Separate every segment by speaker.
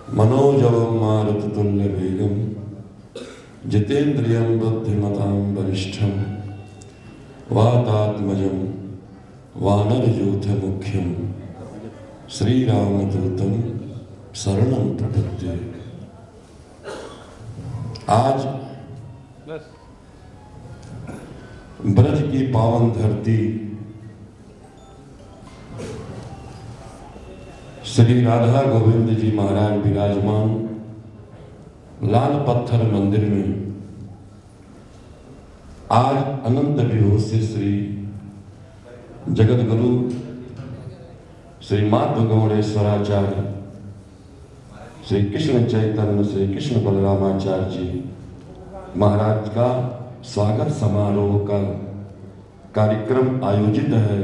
Speaker 1: मनोजवं मारुततुल्यवेगं जितेन्द्रियं बुद्धिमतां वरिष्ठं वातात्मजं वानरयूथमुख्यं श्रीरामदूतं शरणं प्रपद्ये। आज ब्रज की पावन धरती श्री राधा गोविंद जी महाराज विराजमान लाल पत्थर मंदिर में आज अनंत विभूति से श्री जगत गुरु श्री माधव गौड़ेश्वराचार्य श्री कृष्ण चैतन्य श्री कृष्ण बलरामाचार्य जी महाराज का स्वागत समारोह का कार्यक्रम आयोजित है,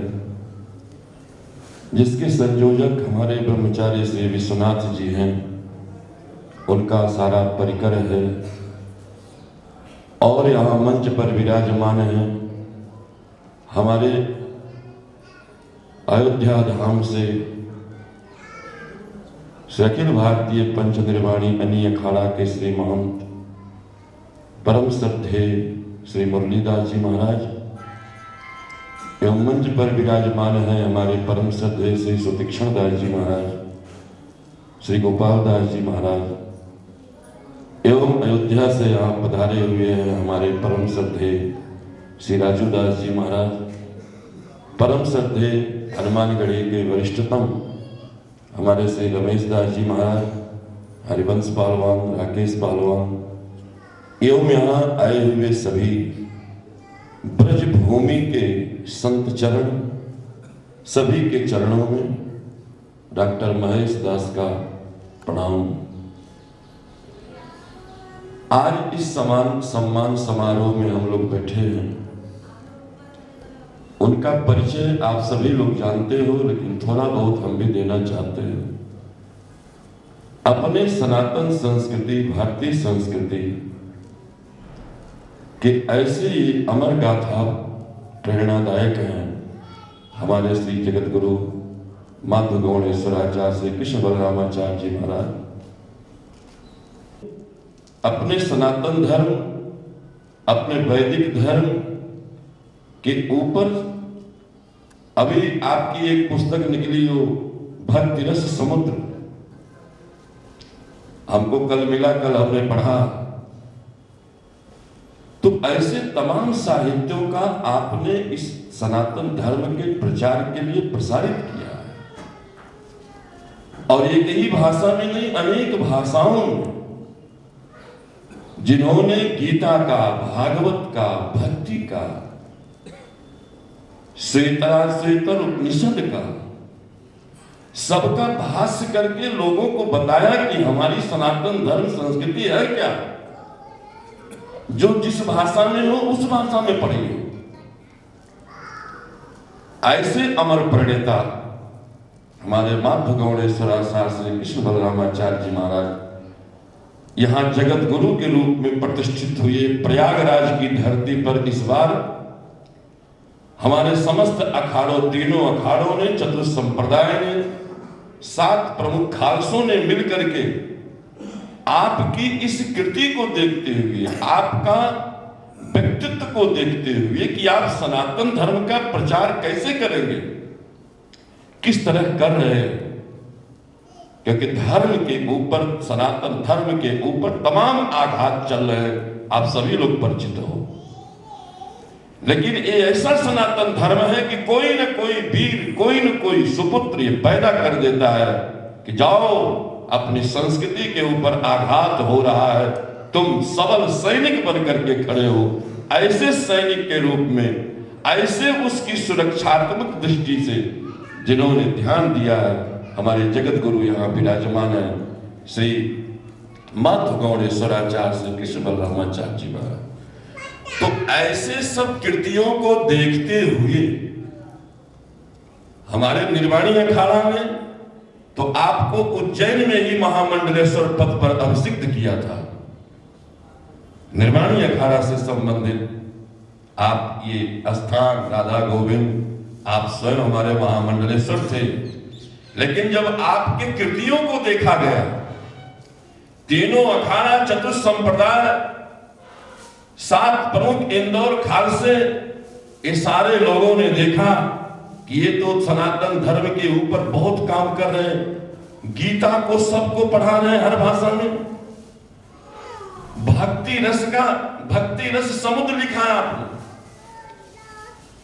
Speaker 1: जिसके संयोजक हमारे ब्रह्मचारी श्री विश्वनाथ जी हैं। उनका सारा परिकर है और यहाँ मंच पर विराजमान हैं हमारे अयोध्या धाम से श्री अखिल भारतीय पंच निर्वाणी अनीय अखाड़ा के श्री महंत परम श्रद्धेय श्री मुरलीदास जी महाराज एवं मंच पर विराजमान है हमारे परम श्रद्धेय श्री सुतीक्षण दास जी महाराज, श्री गोपाल दास जी महाराज एवं अयोध्या से यहाँ पधारे हुए हैं हमारे परम श्रद्धेय श्री राजू दास जी महाराज, परम श्रद्धेय हनुमानगढ़ी के वरिष्ठतम हमारे श्री रमेश दास जी महाराज, हरिवंश पहलवान, राकेश पहलवान एवं यहाँ आए हुए सभी ब्रज भूमि के संत चरण, सभी के चरणों में डॉक्टर महेश दास का प्रणाम। आज इस सम्मान समारोह में हम लोग बैठे हैं। उनका परिचय आप सभी लोग जानते हो, लेकिन थोड़ा बहुत हम भी देना चाहते हैं। अपने सनातन संस्कृति, भारतीय संस्कृति कि ऐसे ही अमर गाथा प्रेरणादायक हैं हमारे श्री जगत गुरु माधव गौड़ेश्वराचार्य श्री कृष्ण बलरामाचार्य जी महाराज। अपने सनातन धर्म, अपने वैदिक धर्म के ऊपर अभी आपकी एक पुस्तक निकली हो, भक्ति रस समुद्र, हमको कल मिला, कल हमने पढ़ा। तो ऐसे तमाम साहित्यों का आपने इस सनातन धर्म के प्रचार के लिए प्रसारित किया है, और एक ही भाषा में नहीं, अनेक भाषाओं में जिन्होंने गीता का, भागवत का, भक्ति का, श्वेताश्वेतर उपनिषद का, सबका भाष्य करके लोगों को बताया कि हमारी सनातन धर्म संस्कृति है क्या, जो जिस भाषा में हो उस भाषा में पढ़िए। ऐसे अमर प्रणेता हमारे माधव गौड़ेश्वराचार्य श्री कृष्ण बलरामाचार्य जी महाराज यहाँ जगत गुरु के रूप में प्रतिष्ठित हुए। प्रयागराज की धरती पर इस बार हमारे समस्त अखाड़ों, तीनों अखाड़ों ने, चतुर्थ संप्रदाय ने, 7 प्रमुख खालसों ने मिलकर के आपकी इस कृति को देखते हुए, आपका व्यक्तित्व को देखते हुए कि आप सनातन धर्म का प्रचार कैसे करेंगे, किस तरह कर रहे हैं, क्योंकि धर्म के ऊपर, सनातन धर्म के ऊपर तमाम आघात चल रहे हैं, आप सभी लोग परिचित हो। लेकिन ये ऐसा सनातन धर्म है कि कोई न कोई वीर, कोई न कोई सुपुत्र ये पैदा कर देता है कि जाओ, अपनी संस्कृति के ऊपर आघात हो रहा है, तुम सबल सैनिक बन करके खड़े हो। ऐसे सैनिक के रूप में, ऐसे उसकी सुरक्षात्मक दृष्टि से जिन्होंने ध्यान दिया है, हमारे जगत गुरु यहाँ विराजमान है श्री माधव गौड़ेश्वराचार्य श्री कृष्ण बलरामाचार्य जी महाराज। तो ऐसे सब कृतियों को देखते हुए हमारे निर्वाणी अखाड़ा में तो आपको उज्जैन में ही महामंडलेश्वर पद पर अभिषिक्त किया था। निर्वाणी अखाड़ा से संबंधित आप ये स्थान राधा गोविंद, आप स्वयं हमारे महामंडलेश्वर थे। लेकिन जब आपके कृतियों को देखा गया तीनों अखाड़ा चतुष्संप्रदाय, 7 प्रमुख इंदौर खालसे, ये सारे लोगों ने देखा कि ये तो सनातन धर्म के ऊपर बहुत काम कर रहे हैं, गीता को सबको पढ़ा रहे हैं हर भाषा में, भक्ति रस समुद्र लिखा है आपने।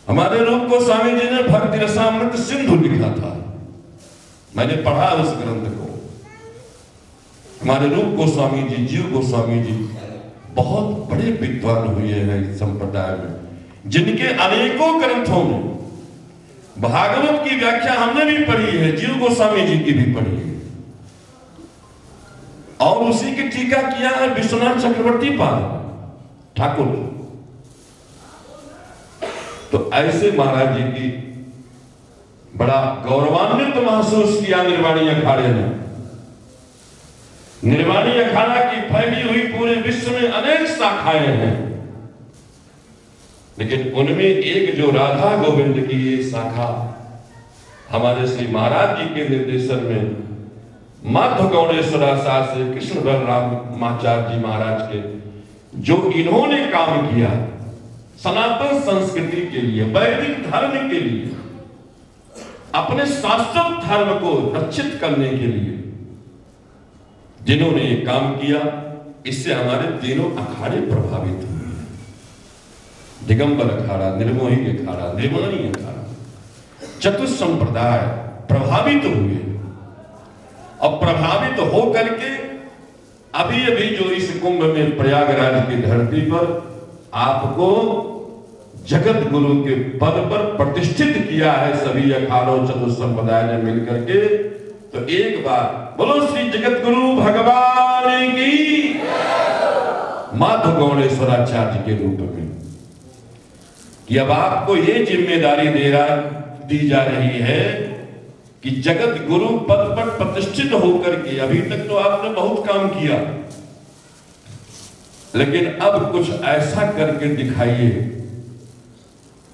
Speaker 1: हमारे रूप गोस्वामी जी ने भक्ति रसामृत सिंधु लिखा था, मैंने पढ़ा उस ग्रंथ को। हमारे रूप गोस्वामी जी, जीव गोस्वामी जी बहुत बड़े विद्वान हुए हैं इस संप्रदाय में, जिनके अनेकों ग्रंथों में भागवत की व्याख्या हमने भी पढ़ी है, जीव गोस्वामी जी की भी पढ़ी है, और उसी की टीका किया है विश्वनाथ चक्रवर्ती पाद ठाकुर। तो ऐसे महाराज जी की बड़ा गौरवान्वित महसूस किया निर्वाणी अखाड़े ने। निर्वाणी अखाड़ा की फैली हुई पूरे विश्व में अनेक शाखाएं हैं, लेकिन उनमें एक जो राधा गोविंद की ये शाखा हमारे श्री महाराज जी के निर्देशन में माधव गौड़ेश्वराचार्य से कृष्ण बलराम आचार्य जी महाराज के जो इन्होंने काम किया सनातन संस्कृति के लिए, वैदिक धर्म के लिए, अपने शाश्वत धर्म को रक्षित करने के लिए जिन्होंने ये काम किया, इससे हमारे तीनों अखाड़े प्रभावित हुए। दिगंबर अखाड़ा, निर्मोही अखाड़ा, निर्वाणी अखाड़ा, चतुष्संप्रदाय प्रभावित हुए, और प्रभावित हो करके अभी जो इस कुंभ में प्रयागराज की धरती पर आपको जगत गुरु के पद पर प्रतिष्ठित किया है सभी अखाड़ों चतुष्संप्रदाय ने मिलकर के। तो एक बार बोलो श्री जगत गुरु भगवान की, माधव गौड़ेश्वराचार्य के रूप में, कि अब आपको ये जिम्मेदारी दी जा रही है कि जगत गुरु पद पर प्रतिष्ठित होकर के, अभी तक तो आपने बहुत काम किया, लेकिन अब कुछ ऐसा करके दिखाइए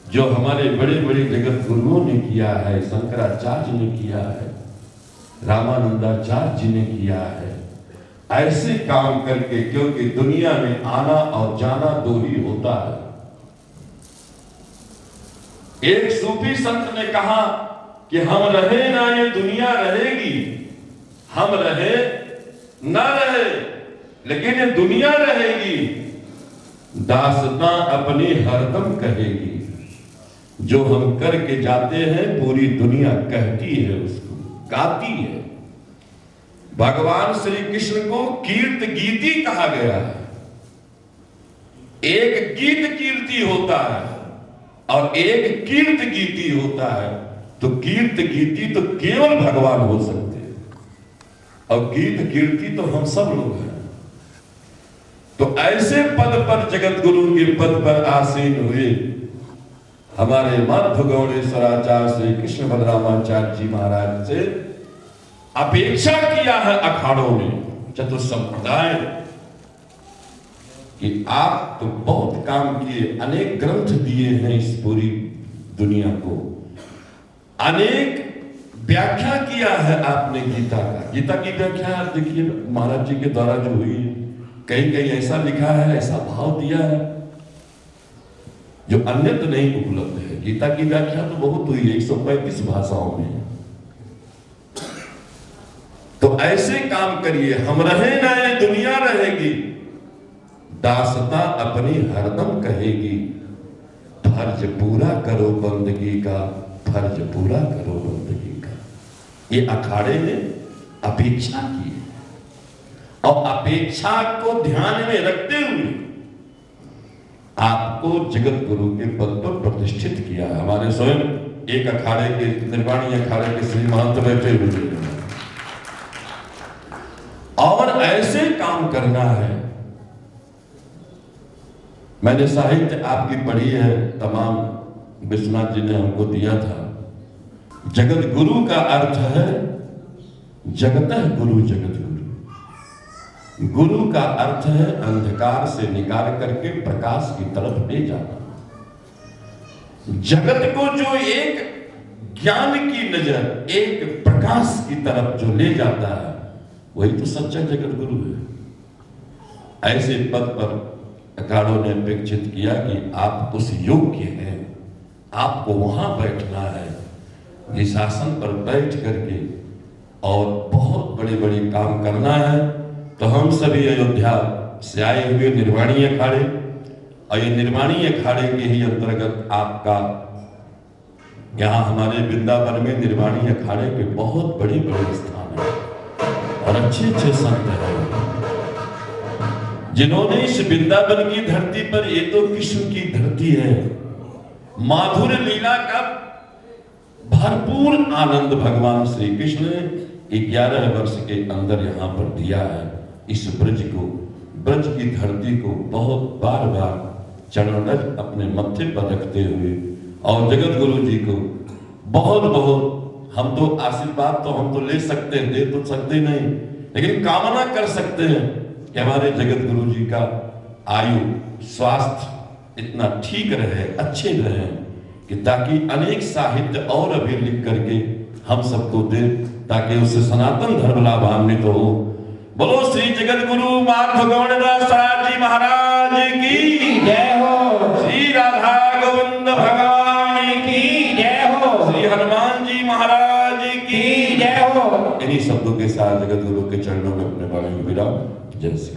Speaker 1: जो हमारे बड़े बड़े जगत गुरुओं ने किया है, शंकराचार्य ने किया है, रामानंदाचार्य जी ने किया है, ऐसे काम करके, क्योंकि दुनिया में आना और जाना दो ही होता है। एक सूफी संत ने कहा कि हम रहे ना ये दुनिया रहेगी, हम रहे ना रहे लेकिन ये दुनिया रहेगी, दास्तां अपनी हरदम कहेगी, जो हम करके जाते हैं पूरी दुनिया कहती है, उसको गाती है। भगवान श्री कृष्ण को कीर्त गीति कहा गया है। एक गीत कीर्ति होता है और एक कीर्त गीति होता है। तो कीर्त गीति तो केवल भगवान हो सकते हैं, और गीत कीर्ति तो हम सब लोग हैं। तो ऐसे पद पर, जगत गुरु के पद पर आसीन हुए हमारे माधव गौड़ेश्वराचार्य श्री कृष्ण बलरामाचार्य जी महाराज से अपेक्षा किया है अखाड़ों में, चतुष्संप्रदाय, कि आप तो बहुत काम किए, अनेक ग्रंथ दिए हैं इस पूरी दुनिया को, अनेक व्याख्या किया है आपने गीता का। गीता की व्याख्या आप देखिए महाराज जी के द्वारा जो हुई है, कहीं कहीं ऐसा लिखा है, ऐसा भाव दिया है जो अन्यत्र नहीं उपलब्ध है। गीता की व्याख्या तो बहुत हुई है, 135 भाषाओं में। तो ऐसे काम करिए, हम रहे ना ये दुनिया रहेगी, दास्तां अपनी हरदम कहेगी, फर्ज पूरा करो बंदगी का, फर्ज पूरा करो बंदगी का। ये अखाड़े ने अपेक्षा की है, और अपेक्षा को ध्यान में रखते हुए आपको जगत गुरु के पद पर प्रतिष्ठित किया है। हमारे स्वयं एक अखाड़े के, निर्वाणी अखाड़े के श्री महंत बैठे हुए, और ऐसे काम करना है। मैंने साहित्य आपकी पढ़ी है, तमाम विश्वनाथ जी ने हमको दिया था। जगत गुरु का अर्थ है जगतः गुरु, जगत गुरु। गुरु का अर्थ है अंधकार से निकाल करके प्रकाश की तरफ ले जाना। जगत को जो एक ज्ञान की नजर, एक प्रकाश की तरफ जो ले जाता है, वही तो सच्चा जगत गुरु है। ऐसे पद पर अखाड़ों ने अपेक्षित किया कि आप उस योग्य हैं, आपको वहां बैठना है, इस आसन पर बैठ करके और बहुत बड़े बड़े काम करना है। तो हम सभी अयोध्या से आए हुए निर्वाणी अखाड़े, और ये निर्वाणी अखाड़े के ही अंतर्गत आपका यहाँ हमारे वृंदावन में निर्वाणी अखाड़े के बहुत बड़े बड़े स्थान हैं और अच्छे अच्छे संत हैं जिन्होंने इस वृंदावन की धरती पर, ये तो कृष्ण की धरती है, माधुर्य लीला का भरपूर आनंद भगवान श्री कृष्ण ने 11 वर्ष के अंदर यहाँ पर दिया है। इस ब्रज को, ब्रज की धरती को बहुत बार बार चरण रज अपने मत्थे पर रखते हुए, और जगत गुरु जी को बहुत बहुत, हम तो आशीर्वाद तो हम तो ले सकते हैं, दे तो सकते नहीं, लेकिन कामना कर सकते हैं कि हमारे जगत गुरु जी का आयु स्वास्थ्य इतना ठीक रहे, अच्छे रहे, कि ताकि अनेक साहित्य और अभी लिख करके हम सबको दे, ताकि उससे सनातन धर्म लाभान्वित हो। बोलो श्री जगत गुरु माधव गौड़दास जी महाराज की
Speaker 2: जय हो।
Speaker 1: श्री राधा गोविंद भगवान की जय हो। श्री हनुमान जी महाराज की
Speaker 2: जय हो।
Speaker 1: इन्हीं शब्दों के साथ जगत गुरु के चरणों में अपने बारे में विराम। जय श्री